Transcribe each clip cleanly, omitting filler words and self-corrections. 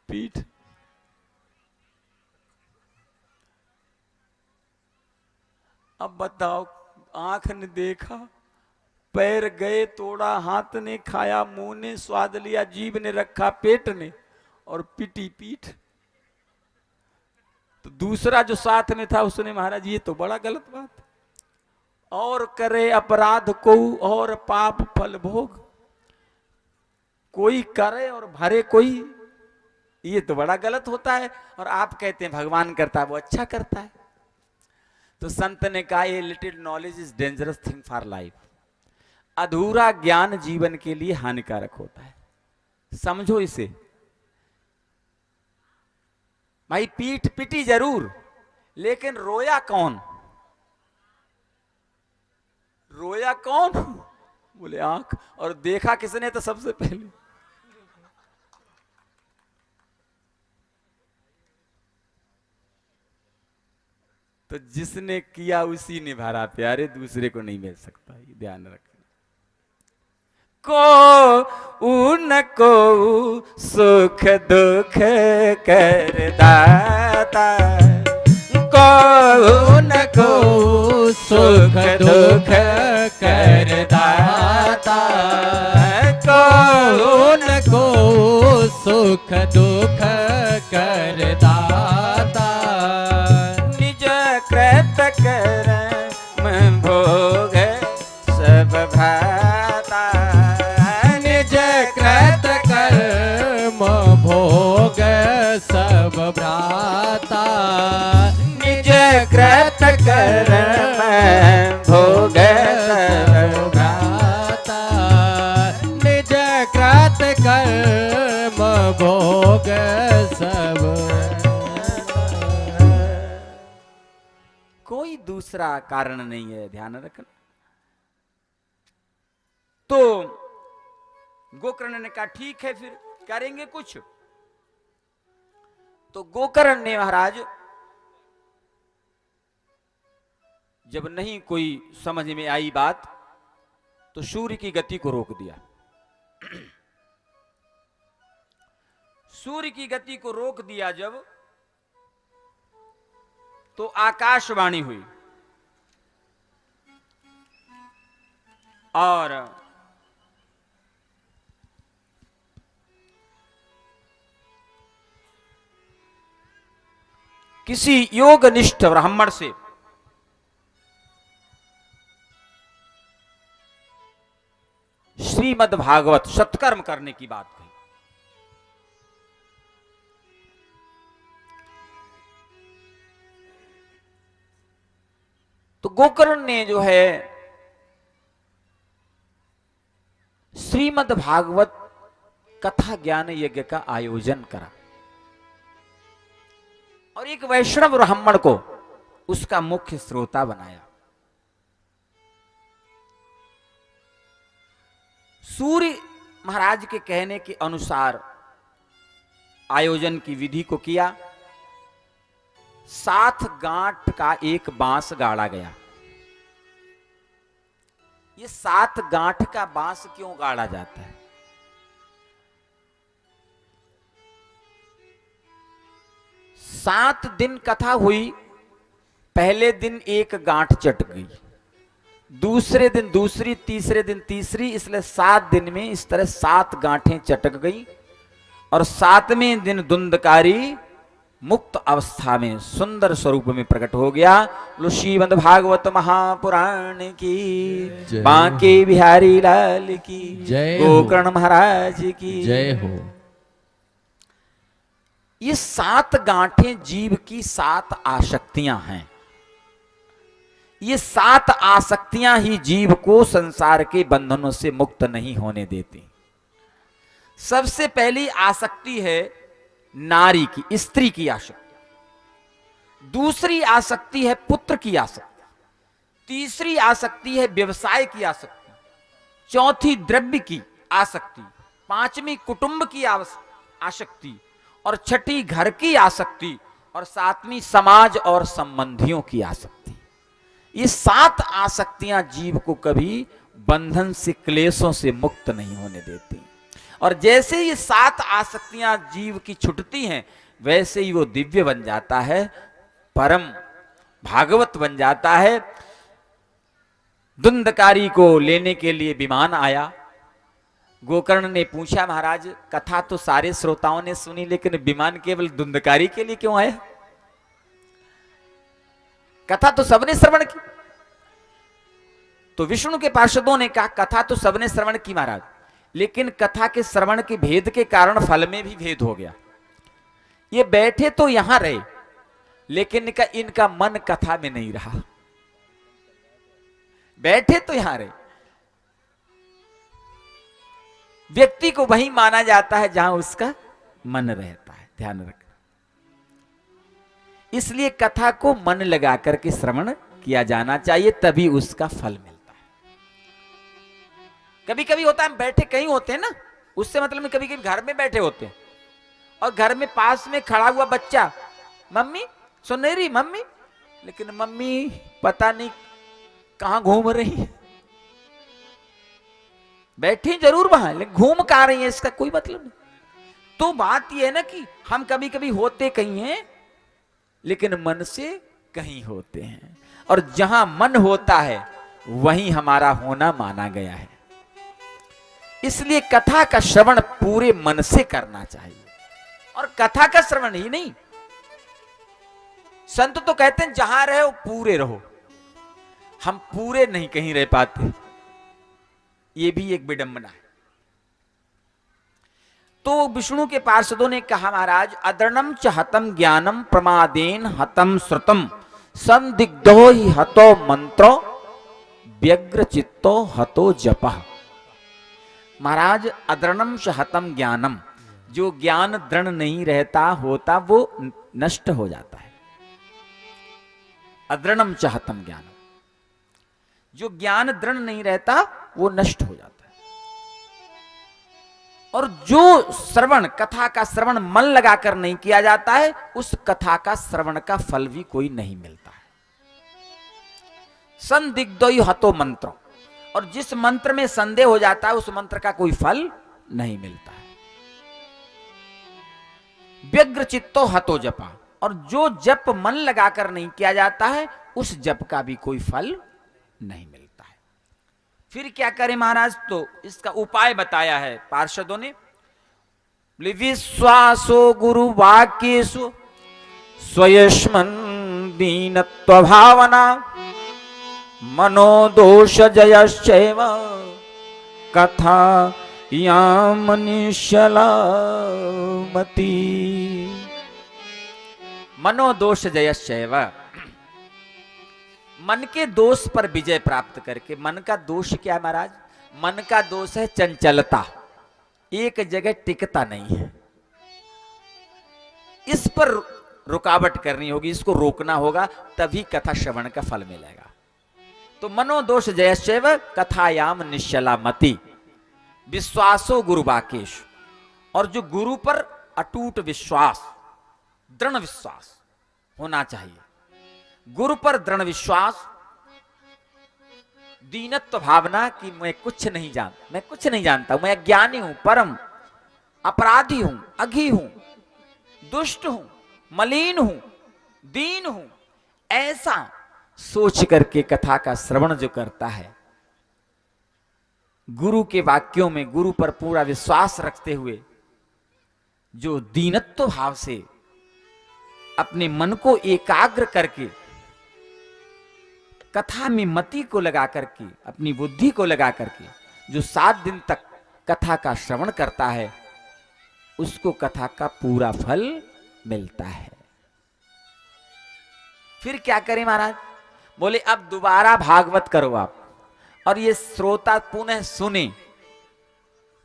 पीठ। अब बताओ, आंख ने देखा, पैर गए तोड़ा, हाथ ने खाया, मुंह ने स्वाद लिया, जीभ ने रखा पेट ने, और पिटी पीठ। तो दूसरा जो साथ में था उसने, महाराज ये तो बड़ा गलत बात है। और करे अपराध को और पाप फल भोग, कोई करे और भरे कोई, ये तो बड़ा गलत होता है। और आप कहते हैं भगवान करता है, वो अच्छा करता है। तो संत ने कहा, ये little knowledge is dangerous thing for life. अधूरा ज्ञान जीवन के लिए हानिकारक होता है, समझो इसे। भाई पीठ पिटी जरूर, लेकिन रोया कौन? रोया कौन? बोले आंख। और देखा किसने? तो सबसे पहले तो जिसने किया उसी ने भरा प्यारे, दूसरे को नहीं मिल सकता, ये ध्यान रखना। को उनको सुख दुख कर दाता, को उनको सुख दुख कर दाता, को उनको सुख दुख कर दाता, निज कृत कर्म भोग सब भ्राता, निज कृत कर्म भोग सब भ्राता, निज कृत कर्म भोग सब भ्राता, निज कृत कर्म भोग सब। कोई दूसरा कारण नहीं है, ध्यान रखना। तो गोकर्ण ने कहा ठीक है, फिर करेंगे कुछ। तो गोकर्ण ने महाराज जब नहीं कोई समझ में आई बात, तो सूर्य की गति को रोक दिया। सूर्य की गति को रोक दिया जब, तो आकाशवाणी हुई और किसी योगनिष्ठ ब्राह्मण से श्रीमद् भागवत सत्कर्म करने की बात कही। तो गोकर्ण ने जो है श्रीमद् भागवत कथा ज्ञान यज्ञ का आयोजन करा और एक वैष्णव ब्राह्मण को उसका मुख्य श्रोता बनाया। सूर्य महाराज के कहने के अनुसार आयोजन की विधि को किया। 7 गांठ का एक बांस गाड़ा गया। ये 7 गांठ का बांस क्यों गाड़ा जाता है? 7 दिन कथा हुई, पहले दिन एक गांठ चट गई, दूसरे दिन दूसरी, तीसरे दिन तीसरी, इसलिए 7 दिन में इस तरह 7 गांठें चटक गई। और 7वें दिन धुंधकारी मुक्त अवस्था में सुंदर स्वरूप में प्रकट हो गया। श्रीमद् भागवत महापुराण की, बांके बिहारी लाल की जय, गोकर्ण महाराज की जय हो। ये 7 गांठें जीव की 7 आसक्तियां हैं। ये 7 आसक्तियां ही जीव को संसार के बंधनों से मुक्त नहीं होने देती। सबसे पहली आसक्ति है नारी की, स्त्री की आसक्ति। दूसरी आसक्ति है पुत्र की आसक्ति। तीसरी आसक्ति है व्यवसाय की आसक्ति। चौथी द्रव्य की आसक्ति। 5वीं कुटुंब की आसक्ति। और 6ठी घर की आसक्ति। और 7वीं समाज और संबंधियों की आसक्ति। ये 7 आसक्तियां जीव को कभी बंधन से, क्लेशों से मुक्त नहीं होने देती। और जैसे ये 7 आसक्तियां जीव की छुटती हैं, वैसे ही वो दिव्य बन जाता है, परम भागवत बन जाता है। धुंधकारी को लेने के लिए विमान आया। गोकर्ण ने पूछा, महाराज कथा तो सारे श्रोताओं ने सुनी, लेकिन विमान केवल धुंधकारी के लिए क्यों आया? कथा तो सबने श्रवण की। तो विष्णु के पार्षदों ने कहा, कथा तो सबने श्रवण की महाराज, लेकिन कथा के श्रवण के भेद के कारण फल में भी भेद हो गया। ये बैठे तो यहां रहे, लेकिन इनका मन कथा में नहीं रहा। बैठे तो यहां रहे, व्यक्ति को वही माना जाता है जहां उसका मन रहता है। ध्यान रखना, इसलिए कथा को मन लगा करके श्रवण किया जाना चाहिए, तभी उसका फल मिलता है। कभी कभी होता है हम बैठे कहीं होते हैं ना, उससे मतलब में कभी कभी घर में बैठे होते हैं और घर में पास में खड़ा हुआ बच्चा, मम्मी सुन नहीं रही मम्मी, लेकिन मम्मी पता नहीं कहां घूम रही है। बैठी जरूर वहां, लेकिन घूम कहां रही है इसका कोई मतलब नहीं। तो बात यह है ना कि हम कभी कभी होते कहीं हैं, लेकिन मन से कहीं होते हैं, और जहां मन होता है वहीं हमारा होना माना गया है। इसलिए कथा का श्रवण पूरे मन से करना चाहिए, और कथा का श्रवण ही नहीं, संत तो कहते हैं जहां रहो पूरे रहो। हम पूरे नहीं कहीं रह पाते, ये भी एक विडंबना है। तो विष्णु के पार्षदों ने कहा, महाराज अदृणम च हतम ज्ञानम प्रमादेन हतम श्रुतम संदिग्धो ही हतो मंत्रो व्यग्र चित्तो हतो जपः। महाराज अदृणम च हतम ज्ञानम, जो ज्ञान दृढ़ नहीं रहता होता वो नष्ट हो जाता है। अदृणम च हतम ज्ञानम, जो ज्ञान दृढ़ नहीं रहता वो नष्ट हो जाता है। और जो श्रवण, कथा का श्रवण मन लगाकर नहीं किया जाता है, उस कथा का श्रवण का फल भी कोई नहीं मिलता है। संदिग्धो हतो मंत्र, और जिस मंत्र में संदेह हो जाता है उस मंत्र का कोई फल नहीं मिलता है। व्यग्र चित्तो हतो जपा, और जो जप मन लगाकर नहीं किया जाता है उस जप का भी कोई फल नहीं मिलता है। फिर क्या करें महाराज? तो इसका उपाय बताया है पार्षदों ने। विश्वासो गुरु वाक्येषु स्वयस्मन् दीनत्व भावना मनोदोष जयश्चैव कथा याम निश्चला मति। मनोदोष जयश्चैव, मन के दोष पर विजय प्राप्त करके। मन का दोष क्या है महाराज? मन का दोष है चंचलता, एक जगह टिकता नहीं है। इस पर रुकावट करनी होगी, इसको रोकना होगा, तभी कथा श्रवण का फल मिलेगा। तो मनोदोष जयश्चैव कथायाम निश्चला मति विश्वासो गुरु वाक्येषु, और जो गुरु पर अटूट विश्वास, दृढ़ विश्वास होना चाहिए। गुरु पर दृढ़ विश्वास, दीनत्व भावना कि मैं कुछ नहीं जानता हूं, मैं अज्ञानी हूं, परम अपराधी हूं, अघी हूं, दुष्ट हूं, मलिन हूं, दीन हूं, ऐसा सोच करके कथा का श्रवण जो करता है, गुरु के वाक्यों में गुरु पर पूरा विश्वास रखते हुए, जो दीनत्व भाव से अपने मन को एकाग्र करके कथा में मति को लगा करके, अपनी बुद्धि को लगा करके जो 7 दिन तक कथा का श्रवण करता है, उसको कथा का पूरा फल मिलता है। फिर क्या करें महाराज? बोले अब दोबारा भागवत करो आप, और ये श्रोता पुनः सुने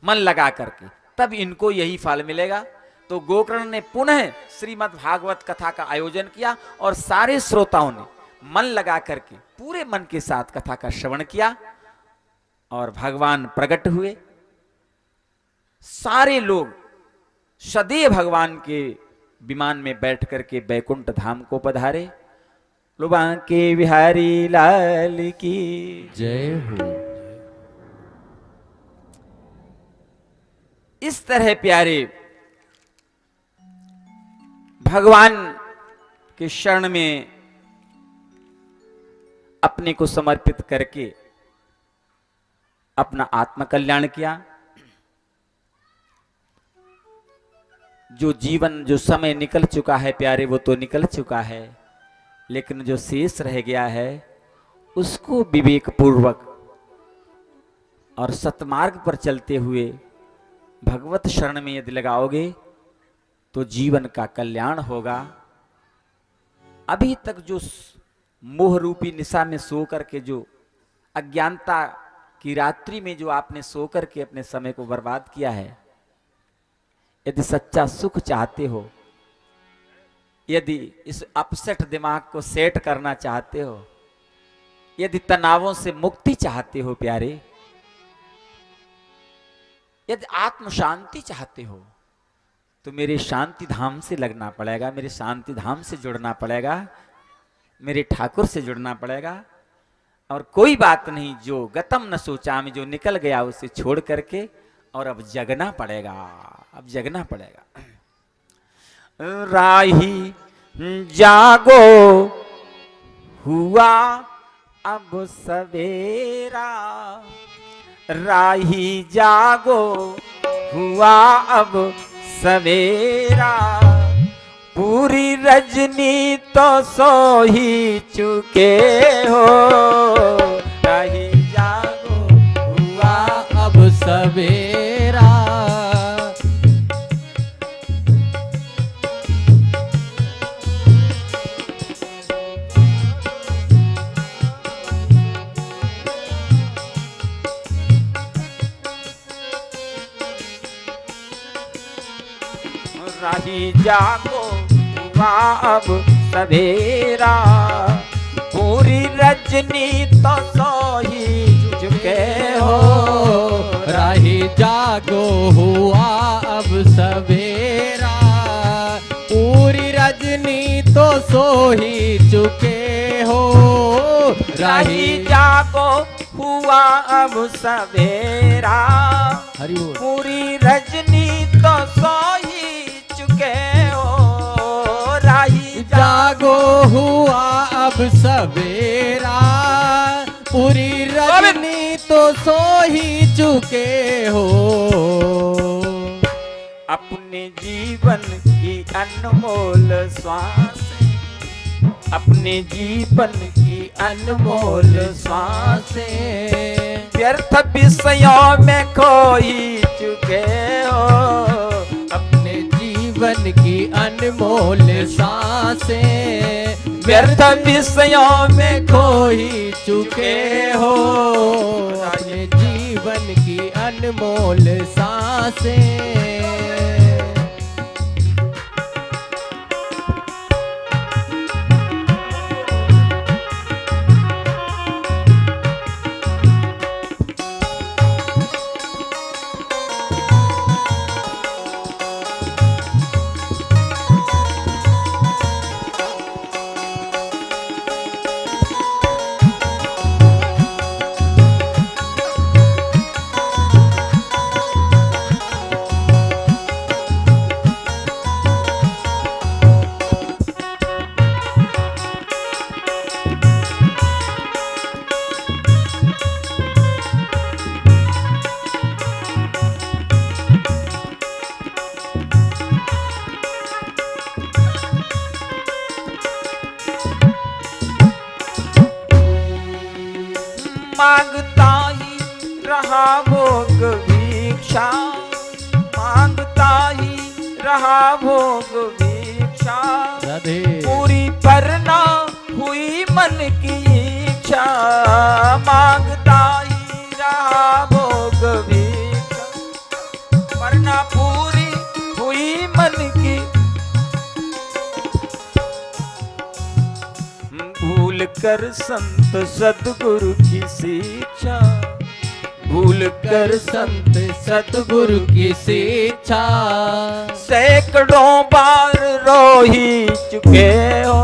मन लगा करके, तब इनको यही फल मिलेगा। तो गोकर्ण ने पुनः श्रीमद् भागवत कथा का आयोजन किया, और सारे श्रोताओं ने मन लगा करके पूरे मन के साथ कथा का श्रवण किया, और भगवान प्रकट हुए। सारे लोग सदैव भगवान के विमान में बैठ करके बैकुंठ धाम को पधारे। बांके बिहारी लाल की जय हो। इस इस तरह प्यारे भगवान के शरण में अपने को समर्पित करके अपना आत्मकल्याण किया। जो जीवन जो समय निकल चुका है प्यारे वो तो निकल चुका है, लेकिन जो शेष रह गया है उसको विवेक पूर्वक और सतमार्ग पर चलते हुए भगवत शरण में यदि लगाओगे तो जीवन का कल्याण होगा। अभी तक जो मोह रूपी निशा में सो करके जो अज्ञानता की रात्रि में जो आपने सो करके अपने समय को बर्बाद किया है, यदि सच्चा सुख चाहते हो, यदि इस अपसेट दिमाग को सेट करना चाहते हो, यदि तनावों से मुक्ति चाहते हो प्यारे, यदि आत्म शांति चाहते हो, तो मेरे शांति धाम से लगना पड़ेगा, मेरे शांति धाम से जुड़ना पड़ेगा, मेरे ठाकुर से जुड़ना पड़ेगा। और कोई बात नहीं, जो गतम न सोचा में जो निकल गया उसे छोड़ करके और अब जगना पड़ेगा, अब जगना पड़ेगा। राही जागो हुआ अब सवेरा, राही जागो हुआ अब सवेरा, पूरी रजनी तो सो ही चुके हो, राही जागो हुआ अब सवेरा। राही जागो हुआ अब सवेरा, पूरी रजनी तो सो ही चुके हो, राही जागो हुआ अब सवेरा, पूरी रजनी तो सो ही चुके हो, राही जागो हुआ अब सवेरा, हरि बोल। पूरी रजनी तो सो ही चुके हो, राही जागो हुआ अब सवेरा, पूरी रजनी तो सो ही चुके हो, अपने जीवन की अनमोल श्वास, अपने जीवन की अनमोल श्वासें व्यर्थ विषयों में खोई चुके हो, अपने जीवन की अनमोल सांसें व्यर्थ विषयों में खोई चुके हो, अपने जीवन की अनमोल सांसें। मांगता ही रहा भोग भिक्षा, मांगता ही रहा भोग भिक्षा, राधे पूरी पर ना हुई मन की इच्छा, मांगता ही रहा भोग भिक्षा, पर ना पूरी हुई मन की, भूल कर संत सद्गुरु की शिक्षा, भूल कर संत सतगुरु की शिक्षा, सैकड़ों बार रो ही चुके हो,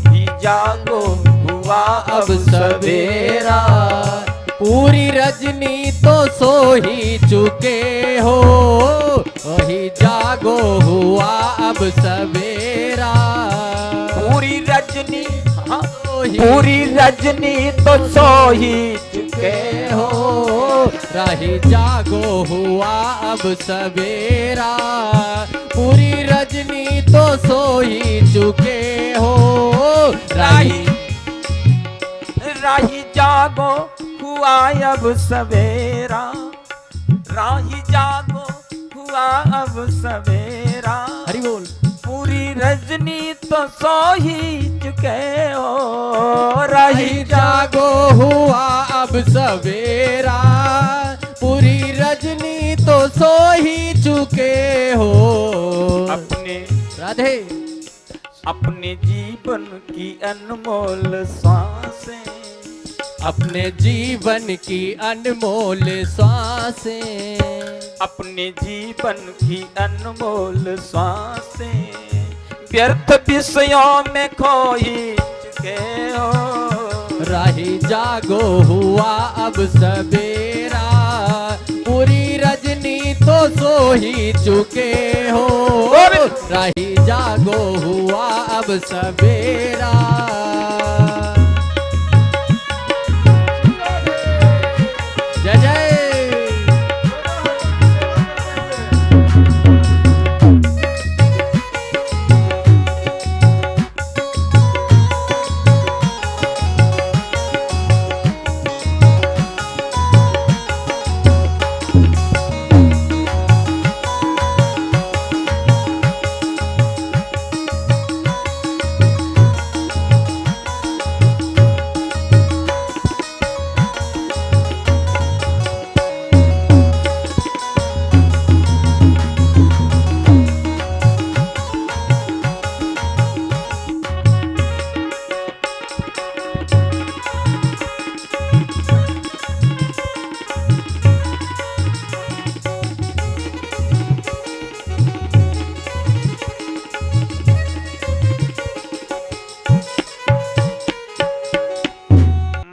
ही जागो हुआ अब सवेरा, पूरी रजनी तो सो ही चुके हो, वही जागो हुआ अब सवेरा। पूरी रजनी, हाँ, ही पूरी रजनी तो सो ही चुके हो, राही जागो हुआ अब सवेरा। पूरी रजनी तो सो ही चुके हो, राही राही जागो हुआ अब सवेरा, राही जागो हुआ अब सवेरा। हरि बोल। पूरी रजनी तो सो ही चुके हो, राही जागो हुआ अब सवेरा। पूरी रजनी तो सो ही चुके हो। अपने राधे अपने जीवन की अनमोल सांसें, अपने जीवन की अनमोल सांसें, अपने जीवन की अनमोल सांसें व्यर्थ विषयों में खो ही चुके हो, राही जागो हुआ अब सवेरा। पूरी रजनी तो सो ही चुके हो, राही जागो हुआ अब सवेरा। जय जय।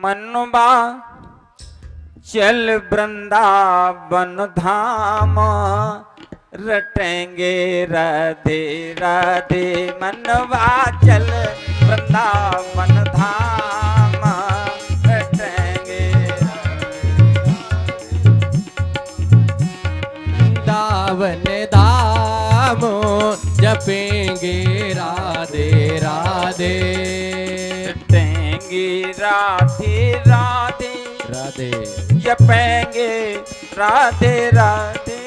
मनवा चल वृंदावन धाम, रटेंगे राधे राधे। मनवा चल वृंदावन धाम, रटेंगे वृंदावन धाम, जपेंगे राधे राधे। रटेंगे राधे राधे राधे जपेंगे राधे राधे,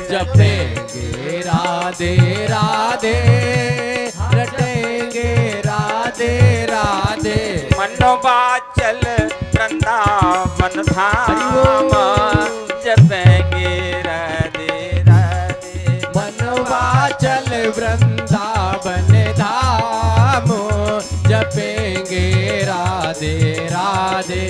जपेंगे राधे राधे, रटेंगे राधे राधे। मनवा चल वृंदावन धाम, जपेंगे राधे राधे। मनवा चल वृंदावन धाम, जपेंगे राधे राधे।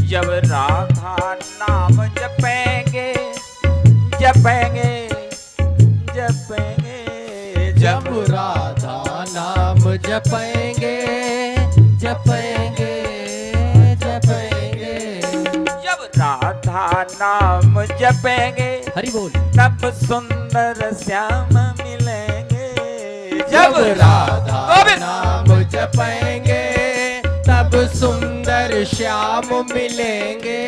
जब राधा नाम जपेंगे जपेंगे जपेंगे, जब राधा नाम जपेंगे जपेंगे जपेंगे, जब राधा नाम जपेंगे हरि बोल। तब सुंदर श्याम मिलेंगे। जब राधा नाम जपेंगे तब सुंदर श्याम मिलेंगे।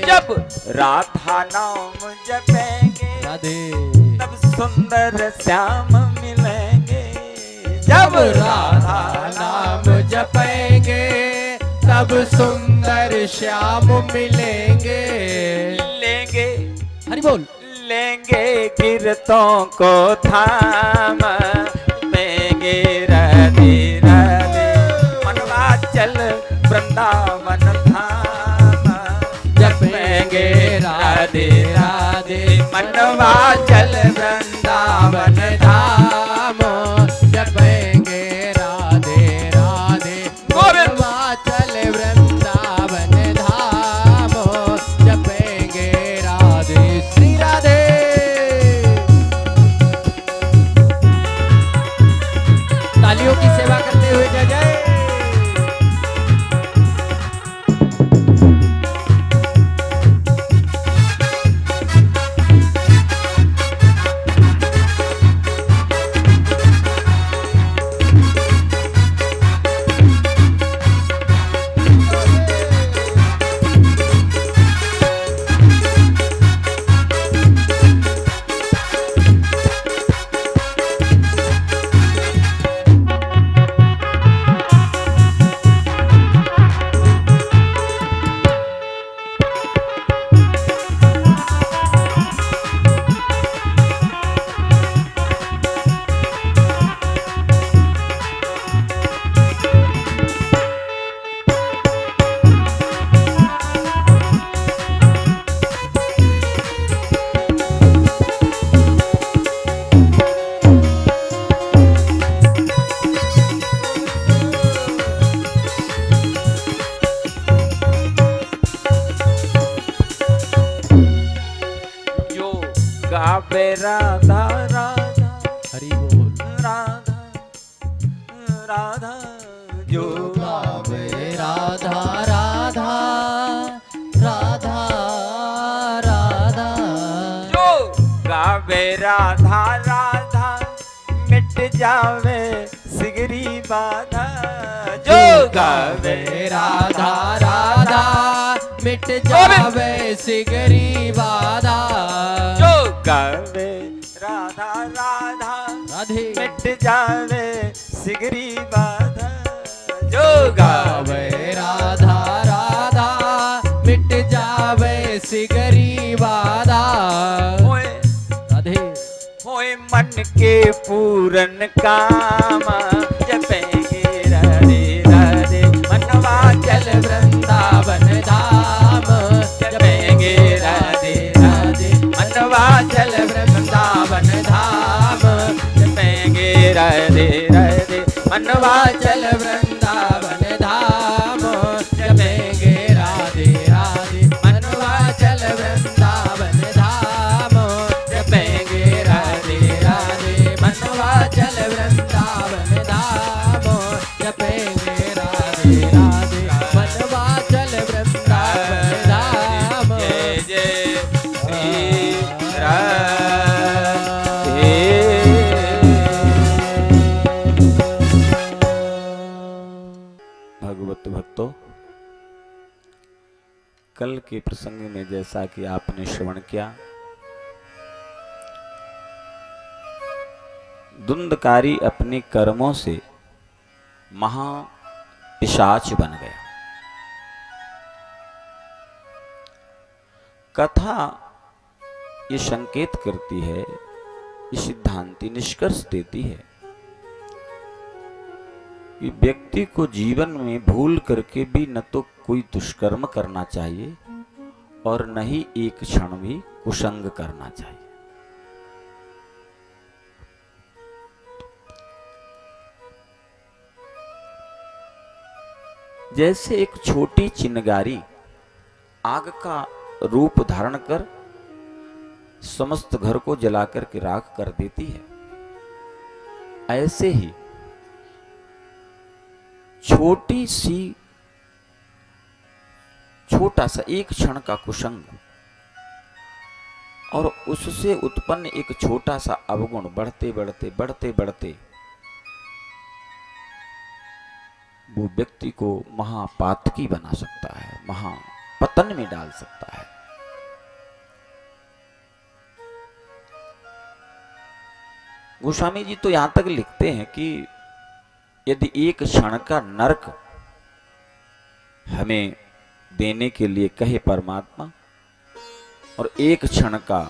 जब राधा नाम जपेंगे राधे तब सुंदर श्याम मिलेंगे। जब राधा नाम जपेंगे तब सुंदर श्याम मिलेंगे। लेंगे हरि बोल। लेंगे कीर्तों को थाम, देंगे राधे राधे। वृंदावन धाम जपेंगे राधे राधे मनवा चल वृंदावन धाम जपेंगे राधे राधे चल वृंदावन धाम जपेंगे राधे श्री राधे। तालियों की सेवा करते हुए जय जय। गावे राधा राधा हरि बोल। राधा राधा जो गावे राधा राधा राधा राधा जो गावे राधा राधा मिट जावे सिगरी बाधा जो गावे राधा राधा मिट जावे सिगरी बाधा जो गावे राधा राधा राधे मिट जावे सिगरी बाधा जो गावे राधा राधा मिट जावे सिगरी बाधा होए राधे होए मन के पूरन काम जपेंगे राधे राधे मनवा चल वृंदावन धाम जपेंगे राधे राधे मनवा चल वृंदावन धाम जपेंगे राधे राधे मनवा चल वृंदावन धाम जपेंगे राधे राधे मनवा चल वृंदावन धाम जपेंगे राधे राधे मनवा चल वृंदावन धाम जपेंगे राधे राधे मनवा चल वृंदावन धाम जय जय श्री राधे। भगवत भक्तों, कल के प्रसंग में जैसा कि आपने श्रवण किया, धुंधकारी अपने कर्मों से महा पिशाच बन गया। कथा ये संकेत करती है, ये सिद्धांती निष्कर्ष देती है कि व्यक्ति को जीवन में भूल करके भी न तो कोई दुष्कर्म करना चाहिए और न ही एक क्षण भी कुसंग करना चाहिए। जैसे एक छोटी चिनगारी आग का रूप धारण कर समस्त घर को जलाकर के राख कर देती है, ऐसे ही छोटी सी छोटा सा एक क्षण का कुसंग और उससे उत्पन्न एक छोटा सा अवगुण बढ़ते बढ़ते बढ़ते बढ़ते वो व्यक्ति को महापातकी बना सकता है, महापतन में डाल सकता है। गोस्वामी जी तो यहां तक लिखते हैं कि यदि एक क्षण का नरक हमें देने के लिए कहे परमात्मा और एक क्षण का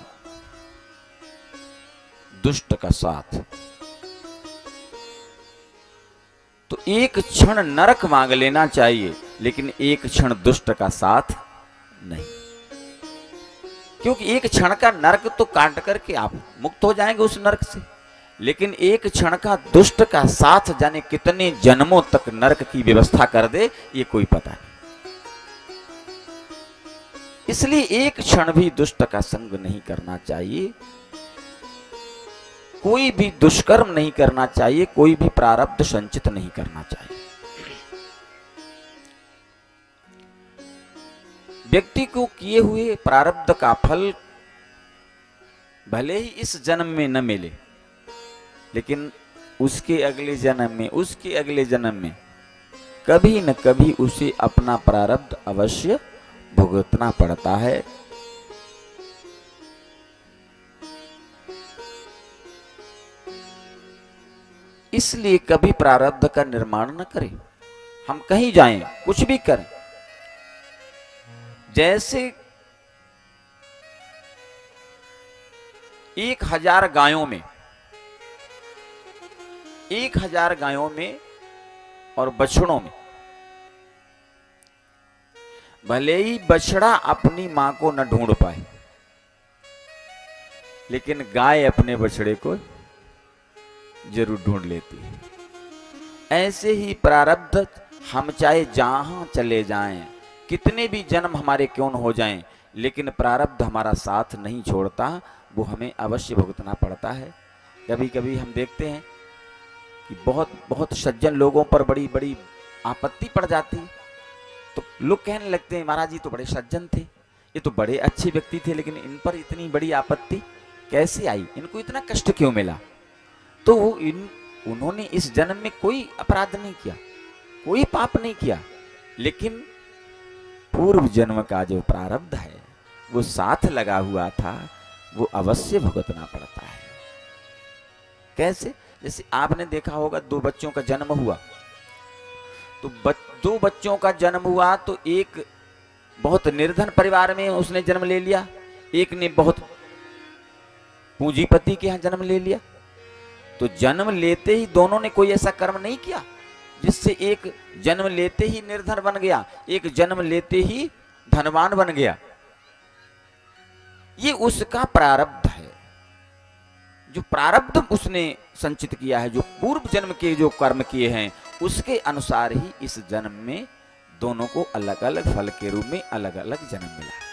दुष्ट का साथ, तो एक क्षण नरक मांग लेना चाहिए, लेकिन एक क्षण दुष्ट का साथ नहीं, क्योंकि एक क्षण का नरक तो काट करके आप मुक्त हो जाएंगे उस नरक से, लेकिन एक क्षण का दुष्ट का साथ जाने कितने जन्मों तक नरक की व्यवस्था कर दे ये कोई पता नहीं। इसलिए एक क्षण भी दुष्ट का संग नहीं करना चाहिए, कोई भी दुष्कर्म नहीं करना चाहिए, कोई भी प्रारब्ध संचित नहीं करना चाहिए। व्यक्ति को किए हुए प्रारब्ध का फल भले ही इस जन्म में न मिले, लेकिन उसके अगले जन्म में, उसके अगले जन्म में कभी न कभी उसे अपना प्रारब्ध अवश्य भुगतना पड़ता है। इसलिए कभी प्रारब्ध का निर्माण न करें। हम कहीं जाएं, कुछ भी करें, जैसे 1000 गायों में, 1000 गायों में और बछड़ों में भले ही बछड़ा अपनी मां को न ढूंढ पाए, लेकिन गाय अपने बछड़े को जरूर ढूंढ लेती है। ऐसे ही प्रारब्ध हम चाहे जहां चले जाएं, कितने भी जन्म हमारे क्यों न हो जाएं, लेकिन प्रारब्ध हमारा साथ नहीं छोड़ता, वो हमें अवश्य भुगतना पड़ता है। कभी कभी हम देखते हैं कि बहुत बहुत सज्जन लोगों पर बड़ी बड़ी आपत्ति पड़ जाती है, तो लोग कहने लगते हैं महाराज जी तो बड़े सज्जन थे, ये तो बड़े अच्छे व्यक्ति थे, लेकिन इन पर इतनी बड़ी आपत्ति कैसे आई, इनको इतना कष्ट क्यों मिला? तो उन्होंने इस जन्म में कोई अपराध नहीं किया, कोई पाप नहीं किया, लेकिन पूर्व जन्म का जो प्रारब्ध है वो साथ लगा हुआ था, वो अवश्य भुगतना पड़ता है। कैसे? जैसे आपने देखा होगा, 2 बच्चों का जन्म हुआ, तो 2 बच्चों का जन्म हुआ, तो एक बहुत निर्धन परिवार में उसने जन्म ले लिया, एक ने बहुत पूंजीपति के यहां जन्म ले लिया। तो जन्म लेते ही दोनों ने कोई ऐसा कर्म नहीं किया जिससे एक जन्म लेते ही निर्धन बन गया, एक जन्म लेते ही धनवान बन गया। ये उसका प्रारब्ध है, जो प्रारब्ध उसने संचित किया है, जो पूर्व जन्म के जो कर्म किए हैं उसके अनुसार ही इस जन्म में दोनों को अलग अलग फल के रूप में अलग अलग जन्म मिला है।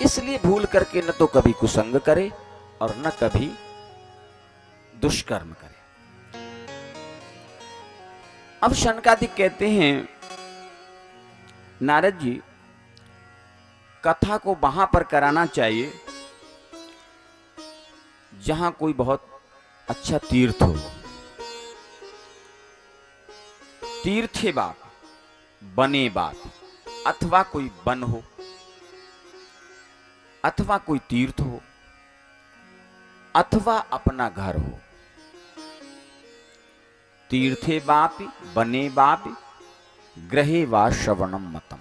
इसलिए भूल करके न तो कभी कुसंग करे और न कभी दुष्कर्म करे। अब शनकादिक कहते हैं, नारद जी कथा को वहां पर कराना चाहिए जहां कोई बहुत अच्छा तीर्थ हो, तीर्थे बाप, बने बाप, अथवा कोई वन हो, अथवा कोई तीर्थ हो, अथवा अपना घर हो। तीर्थे बापि, बने बापि, ग्रहे वा श्रवणम मतम।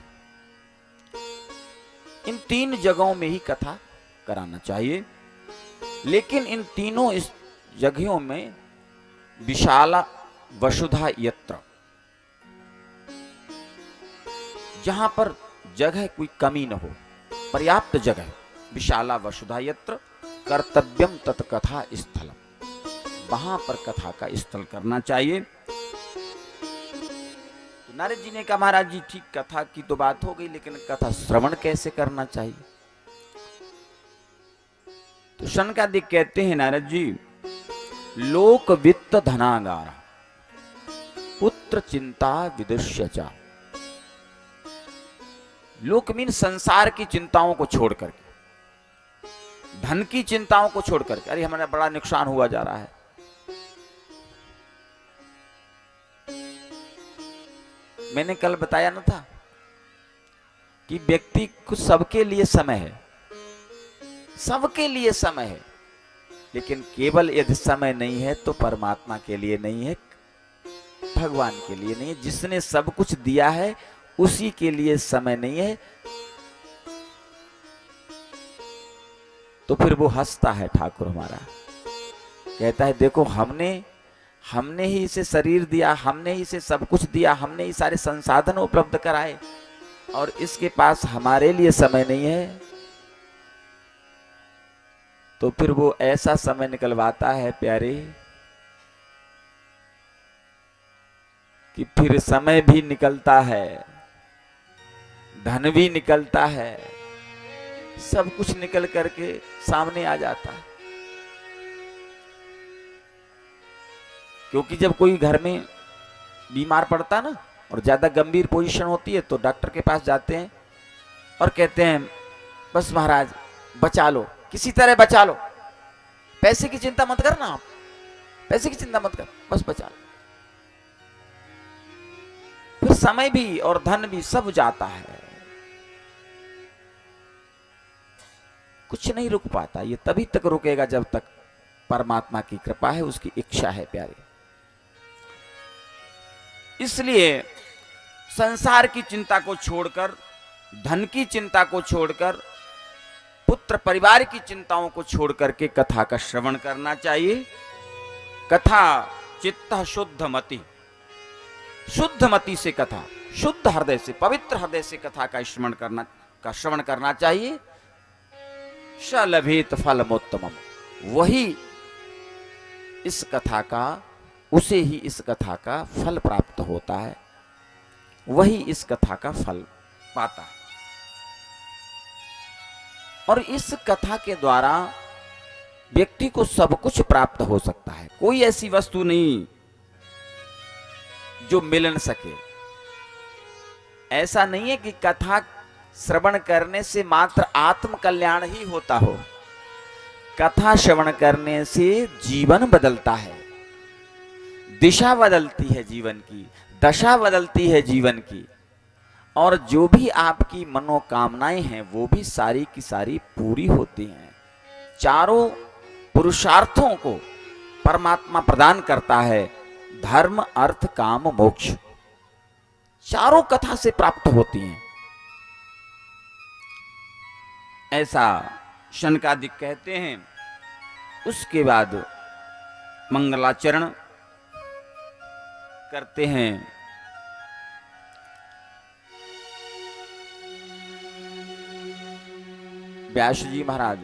इन 3 जगहों में ही कथा कराना चाहिए, लेकिन इन तीनों इस जगहों में विशाला वसुधा यत्र, जहां पर जगह कोई कमी न हो, पर्याप्त जगह, विशाला वसुधा यत्र कर्तव्यम तत्कथा स्थलम, वहां पर कथा का स्थल करना चाहिए। तो नारद जी ने कहा महाराज जी ठीक, कथा की तो बात हो गई, लेकिन कथा श्रवण कैसे करना चाहिए? तो शनकादिक कहते हैं नारद जी, लोक वित्त धनागार पुत्र चिंता विदुष्य चा। लोक मीन संसार की चिंताओं को छोड़ करके, धन की चिंताओं को छोड़ करके, अरे हमारा बड़ा नुकसान हुआ जा रहा है, मैंने कल बताया ना था कि व्यक्ति को सबके लिए समय है, सबके लिए समय है, लेकिन केवल यदि समय नहीं है तो परमात्मा के लिए नहीं है, भगवान के लिए नहीं है। जिसने सब कुछ दिया है उसी के लिए समय नहीं है, तो फिर वो हंसता है ठाकुर हमारा, कहता है देखो हमने हमने ही इसे शरीर दिया, हमने ही इसे सब कुछ दिया, हमने ही सारे संसाधन उपलब्ध कराए, और इसके पास हमारे लिए समय नहीं है, तो फिर वो ऐसा समय निकलवाता है प्यारे कि फिर समय भी निकलता है, धन भी निकलता है, सब कुछ निकल करके सामने आ जाता है। क्योंकि जब कोई घर में बीमार पड़ता ना और ज्यादा गंभीर पोजीशन होती है तो डॉक्टर के पास जाते हैं और कहते हैं बस महाराज बचा लो, किसी तरह बचा लो, पैसे की चिंता मत करना, आप पैसे की चिंता मत कर, बस बचा लो। फिर समय भी और धन भी सब जाता है, कुछ नहीं रुक पाता। ये तभी तक रुकेगा जब तक परमात्मा की कृपा है, उसकी इच्छा है प्यारे। इसलिए संसार की चिंता को छोड़कर, धन की चिंता को छोड़कर, पुत्र परिवार की चिंताओं को छोड़कर के कथा का श्रवण करना चाहिए। कथा चित्त शुद्ध मति, शुद्ध मति से कथा, शुद्ध हृदय से, पवित्र हृदय से कथा का श्रवण करना चाहिए। स लभेत फलमोत्तमम, वही इस कथा का, उसे ही इस कथा का फल प्राप्त होता है, वही इस कथा का फल पाता है। और इस कथा के द्वारा व्यक्ति को सब कुछ प्राप्त हो सकता है। कोई ऐसी वस्तु नहीं जो मिल न सके। ऐसा नहीं है कि कथा श्रवण करने से मात्र आत्म कल्याण ही होता हो। कथा श्रवण करने से जीवन बदलता है, दिशा बदलती है जीवन की, दशा बदलती है जीवन की, और जो भी आपकी मनोकामनाएं हैं वो भी सारी की सारी पूरी होती हैं। चारों पुरुषार्थों को परमात्मा प्रदान करता है, धर्म अर्थ काम मोक्ष, चारों कथा से प्राप्त होती हैं। ऐसा शनकादिक कहते हैं। उसके बाद मंगलाचरण करते हैं। व्यास जी महाराज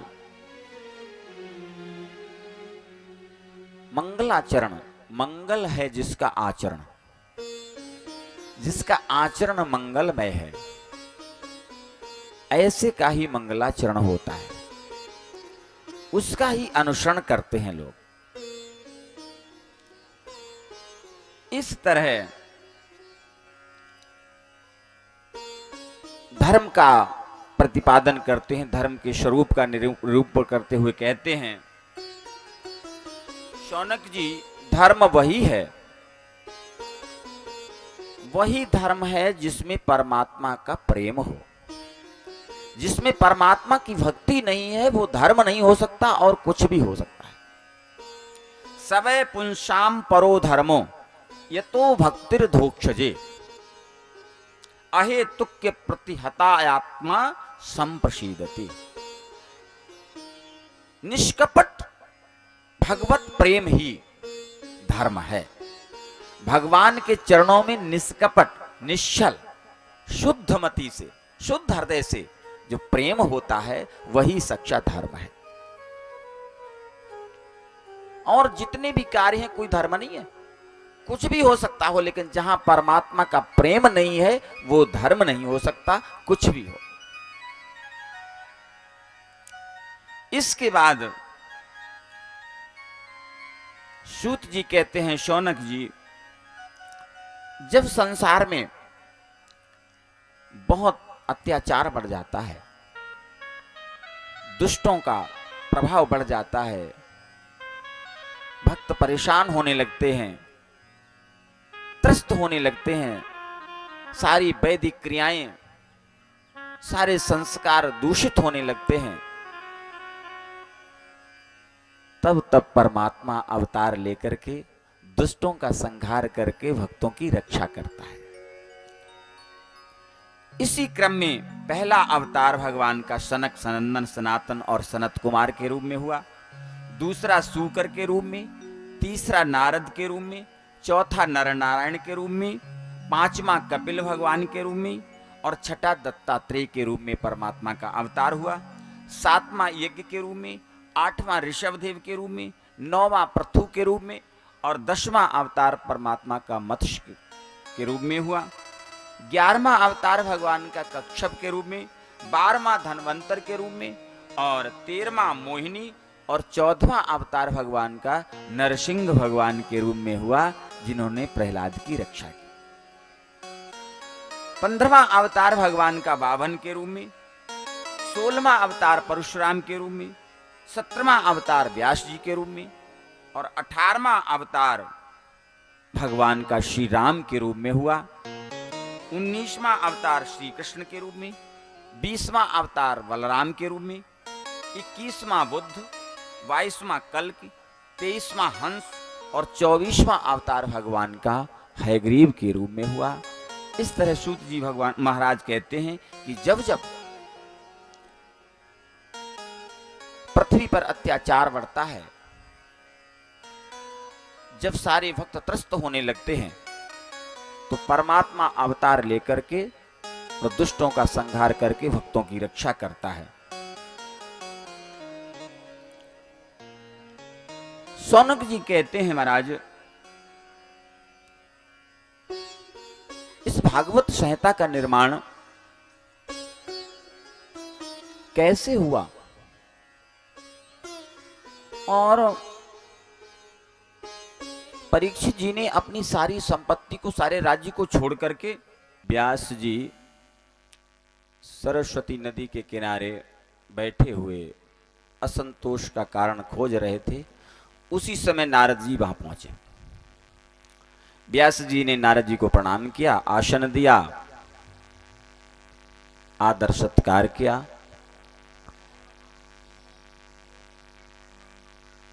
मंगलाचरण, मंगल है जिसका आचरण, जिसका आचरण मंगलमय है, ऐसे का ही मंगलाचरण होता है, उसका ही अनुसरण करते हैं लोग। इस तरह धर्म का प्रतिपादन करते हैं, धर्म के स्वरूप का निरूपण करते हुए कहते हैं शौनक जी, धर्म वही है, वही धर्म है जिसमें परमात्मा का प्रेम हो। जिसमें परमात्मा की भक्ति नहीं है वो धर्म नहीं हो सकता और कुछ भी हो सकता है। सवै पुंसाम परो धर्मो यतो भक्तिर धोक्षजे, अहेतुक्य प्रतिहतात्मा संप्रसीदति। निष्कपट भगवत प्रेम ही धर्म है। भगवान के चरणों में निष्कपट, निश्चल, शुद्ध मति से, शुद्ध हृदय से जो प्रेम होता है वही सच्चा धर्म है। और जितने भी कार्य हैं कोई धर्म नहीं है, कुछ भी हो सकता हो, लेकिन जहां परमात्मा का प्रेम नहीं है वो धर्म नहीं हो सकता, कुछ भी हो। इसके बाद सूत जी कहते हैं शौनक जी, जब संसार में बहुत अत्याचार बढ़ जाता है, दुष्टों का प्रभाव बढ़ जाता है, भक्त परेशान होने लगते हैं, त्रस्त होने लगते हैं, सारी वैदिक क्रियाएं, सारे संस्कार दूषित होने लगते हैं, तब परमात्मा अवतार लेकर के दुष्टों का संहार करके भक्तों की रक्षा करता है। इसी क्रम में पहला अवतार भगवान का सनक, सनंदन, सनातन और सनत कुमार के रूप में हुआ, दूसरा सूकर के रूप में, तीसरा नारद के रूप में, चौथा नर नारायण के रूप में, पांचवा कपिल भगवान के रूप में और छठा दत्तात्रेय के रूप में परमात्मा का अवतार हुआ। सातवां यज्ञ के रूप में, आठवां ऋषभदेव के रूप में, नौवां पृथु के रूप में और 10वां अवतार परमात्मा का मत्स्य के रूप में हुआ। 11वां अवतार भगवान का कच्छप के रूप में, 12वां धनवंतर के रूप में और 13वां मोहिनी और 14वां अवतार भगवान का नरसिंह भगवान के रूप में हुआ, जिन्होंने प्रहलाद की रक्षा की। 15वां अवतार भगवान का बावन के रूप में, 16वां अवतार परशुराम के रूप में, 17वां अवतार व्यास जी के रूप में और 18वां अवतार भगवान का श्री राम के रूप में हुआ। 19वां अवतार श्री कृष्ण के रूप में, 20वां अवतार बलराम के रूप में, 21वां बुद्ध, 22वां कल्कि, 23वां हंस और 24वां अवतार भगवान का हयग्रीव के रूप में हुआ। इस तरह सूत जी भगवान महाराज कहते हैं कि जब जब पृथ्वी पर अत्याचार बढ़ता है, जब सारे भक्त त्रस्त होने लगते हैं, तो परमात्मा अवतार लेकर के और दुष्टों का संहार करके भक्तों की रक्षा करता है। सौनक जी कहते हैं महाराज, इस भागवत संहिता का निर्माण कैसे हुआ और परीक्षित जी ने अपनी सारी संपत्ति को, सारे राज्य को छोड़ करके, व्यास जी सरस्वती नदी के किनारे बैठे हुए असंतोष का कारण खोज रहे थे। उसी समय नारद जी वहां पहुंचे। व्यास जी ने नारद जी को प्रणाम किया, आसन दिया, आदर सत्कार किया।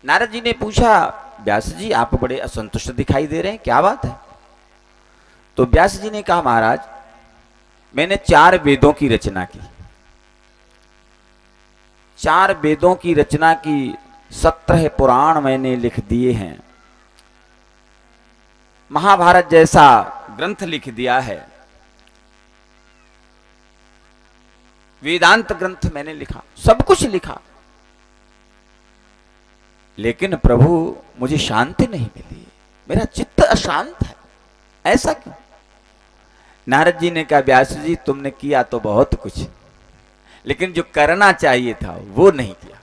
नारद जी ने पूछा, व्यास जी आप बड़े असंतुष्ट दिखाई दे रहे हैं, क्या बात है? तो व्यास जी ने कहा, महाराज मैंने 4 वेदों की रचना की, 4 वेदों की रचना की, 17 पुराण मैंने लिख दिए हैं, महाभारत जैसा ग्रंथ लिख दिया है, वेदांत ग्रंथ मैंने लिखा, सब कुछ लिखा, लेकिन प्रभु मुझे शांति नहीं मिली, मेरा चित्त अशांत है, ऐसा क्यों? नारद जी ने कहा, व्यास जी तुमने किया तो बहुत कुछ, लेकिन जो करना चाहिए था वो नहीं किया।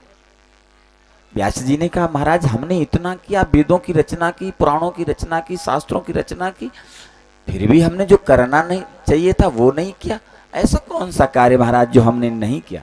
व्यास जी ने कहा, महाराज हमने इतना किया, वेदों की रचना की, पुराणों की रचना की, शास्त्रों की रचना की, फिर भी हमने जो करना नहीं चाहिए था वो नहीं किया। ऐसा कौन सा कार्य महाराज जो हमने नहीं किया?